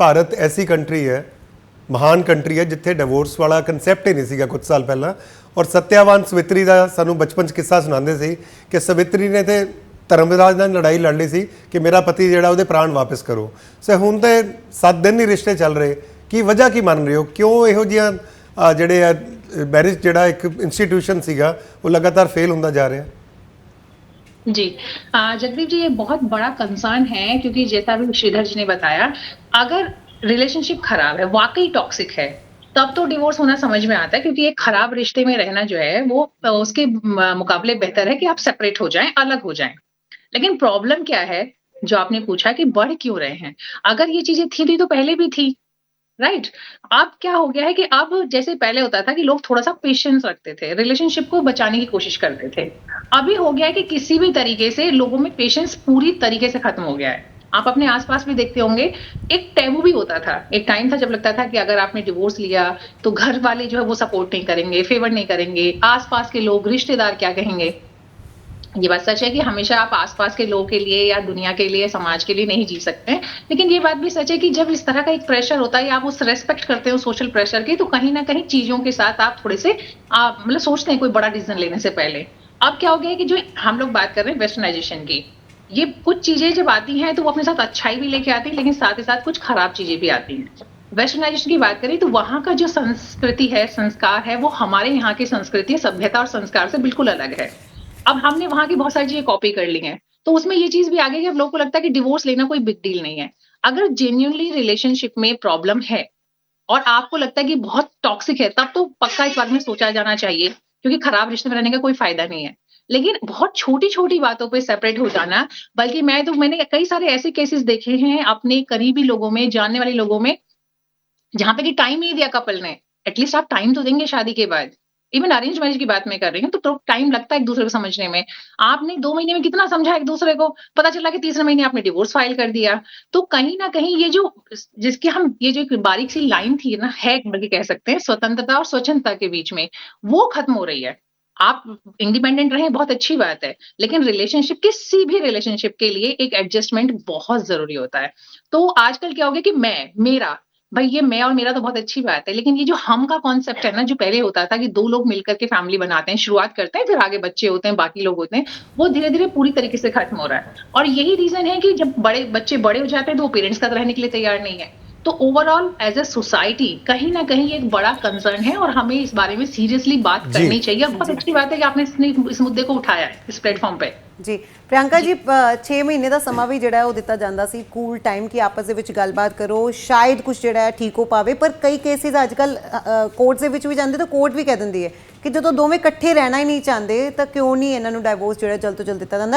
भारत ऐसी कंट्री है, महान कंट्री है जिथे डिवोर्स वाला कंसैप्ट ही नहीं सीगा कुछ साल पहला। और सत्यावान सवित्री का सानू बचपन च किस्सा सुनाते सी कि सवित्री ने तो धर्मराज नाल लड़ाई लड़ ली सी कि मेरा पति जिहड़ा उहदे प्राण वापस करो। सो हुण तो 7 दिन ही रिश्ते चल रहे, की वजह की मान रहे हो, क्यों इहो जिहियां जिहड़े मैरिज जिहड़ा एक इंस्टीट्यूशन सीगा वो लगातार फेल होंदा जा रहा है? जी जगदीप जी, ये बहुत बड़ा कंसर्न है क्योंकि जैसा भी श्रीधर जी ने बताया, अगर रिलेशनशिप खराब है, वाकई टॉक्सिक है, तब तो डिवोर्स होना समझ में आता है क्योंकि एक खराब रिश्ते में रहना जो है वो उसके मुकाबले बेहतर है कि आप सेपरेट हो जाएं, अलग हो जाएं। लेकिन प्रॉब्लम क्या है, जो आपने पूछा कि बढ़ क्यों रहे हैं? अगर ये चीजें थी तो पहले भी थी, राइट। अब क्या हो गया है कि अब जैसे पहले होता था कि लोग थोड़ा-सा पेशेंस रखते थे, रिलेशनशिप को बचाने की कोशिश करते थे। अभी हो गया है कि किसी भी तरीके से लोगों में पेशेंस पूरी तरीके से खत्म हो गया है। आप अपने आस-पास भी देखते होंगे, एक टैबू भी होता था। एक टाइम था जब लगता था कि अगर आपने डिवोर्स लिया, तो घर वाले जो है वो सपोर्ट नहीं करेंगे, फेवर नहीं करेंगे, आस-पास के लोग, रिश्तेदार क्या कहेंगे? ये बात सच है कि हमेशा आप आस-पास के लोगों के लिए या दुनिया के लिए, समाज के लिए नहीं जी सकते हैं। लेकिन ये बात भी सच है कि जब इस तरह का एक प्रेशर होता है या आप उस रिस्पेक्ट करते हो सोशल प्रेशर की, तो कहीं न कहीं चीज़ों के साथ आप थोड़े से मतलब सोचते हैं कोई बड़ा डिसीज़न लेने से पहले। अब क्या हो गया है कि जो हम लोग बात कर रहे हैं वेस्टर्नाइज़ेशन की, ये कुछ चीज़ें जब आती हैं तो वो अपने साथ अच्छाई भी लेके आती हैं, लेकिन साथ ही साथ कुछ खराब चीज़ें भी आती हैं। वेस्टर्नाइज़ेशन की बात करें तो वहाँ का जो संस्कृति है, संस्कार है, वो हमारे यहाँ की संस्कृति, सभ्यता और संस्कार से बिल्कुल अलग है। अब हमने वहाँ की बहुत सारी चीज़ें कॉपी कर ली हैं। तो उसमें ये चीज़ भी आ गई कि अब लोगों को लगता है कि डिवोर्स लेना कोई बिग डील नहीं है। अगर जेन्युइनली रिलेशनशिप में प्रॉब्लम है और आपको लगता है कि बहुत टॉक्सिक है, तब तो पक्का इस बारे में सोचा जाना चाहिए, क्योंकि खराब रिश्ते में रहने का कोई फ़ायदा नहीं है। लेकिन बहुत छोटी-छोटी बातों पे सेपरेट हो जाना, बल्कि मैंने कई सारे ऐसे केसेज़ देखे हैं अपने करीबी लोगों में, जानने वाले लोगों में, जहाँ पे कि टाइम नहीं दिया कपल ने। एटलीस्ट आप टाइम तो देंगे शादी के बाद। इवन अरेंज मैरेज की बात मैं कर रही हूँ, तो टाइम लगता है एक-दूसरे को समझने में। आपने 2 महीने में कितना समझा एक-दूसरे को, पता चला कि तीसरे महीने आपने डिवोर्स फाइल कर दिया। तो कहीं न कहीं ये जो जिसकी हम ये जो एक बारीक-सी लाइन थी ना, है बल्कि कह सकते हैं, स्वतंत्रता और स्वच्छंदता के बीच में, वो खत्म हो रही है। आप इंडिपेंडेंट रहें, बहुत अच्छी बात है, लेकिन रिलेशनशिप, किसी भी रिलेशनशिप के लिए एक एडजस्टमेंट बहुत ज़रूरी होता है। तो आजकल क्या हो गया कि मेरा, भई ये मैं और मेरा तो बहुत अच्छी बात है, लेकिन ये जो हम का कॉन्सेप्ट है ना, जो पहले होता था कि 2 लोग मिलकर के फैमिली बनाते हैं, शुरुआत करते हैं, फिर आगे बच्चे होते हैं, बाकी लोग होते हैं, वो धीरे-धीरे पूरी तरीके से खत्म हो रहा है। और यही रीज़न है कि जब बच्चे बड़े हो जाते हैं, तो वो पेरेंट्स का साथ रहने के लिए तैयार नहीं है। तो ओवरऑल एज़ अ सोसाइटी कहीं न कहीं एक बड़ा कंसर्न है और हमें इस बारे में सीरियसली बात जी। करनी चाहिए। और बहुत जी अच्छी बात है कि आपने इस मुद्दे को उठाया है इस प्लेटफ़ॉर्म पे। जी प्रियंका जी। जी 6 महीने का समा भी ਜਿਹੜਾ ਉਹ ਦਿੱਤਾ ਜਾਂਦਾ ਸੀ ਕੂਲ ਟਾਈਮ ਕਿ ਆਪਸ ਦੇ ਵਿੱਚ ਗੱਲਬਾਤ ਕਰੋ ਸ਼ਾਇਦ ਕੁਝ ਜਿਹੜਾ ਹੈ ਠੀਕ ਹੋ ਪਾਵੇ ਪਰ ਕਈ ਕੇਸਿਸ ਅੱਜ ਕੱਲ ਕੋਰਟਸ ਦੇ ਵਿੱਚ ਵੀ ਜਾਂਦੇ ਤਾਂ ਕੋਰਟ ਵੀ ਕਹਿ ਦਿੰਦੀ ਹੈ ਕਿ ਜਦੋਂ ਦੋਵੇਂ ਇਕੱਠੇ ਰਹਿਣਾ ਹੀ ਨਹੀਂ ਚਾਹੁੰਦੇ ਤਾਂ ਕਿਉਂ ਨਹੀਂ ਇਹਨਾਂ ਨੂੰ ਡਾਈਵੋਰਸ ਜਿਹੜਾ ਜਲਦ ਤੋਂ ਜਲਦ ਦਿੱਤਾ ਜਾਂਦਾ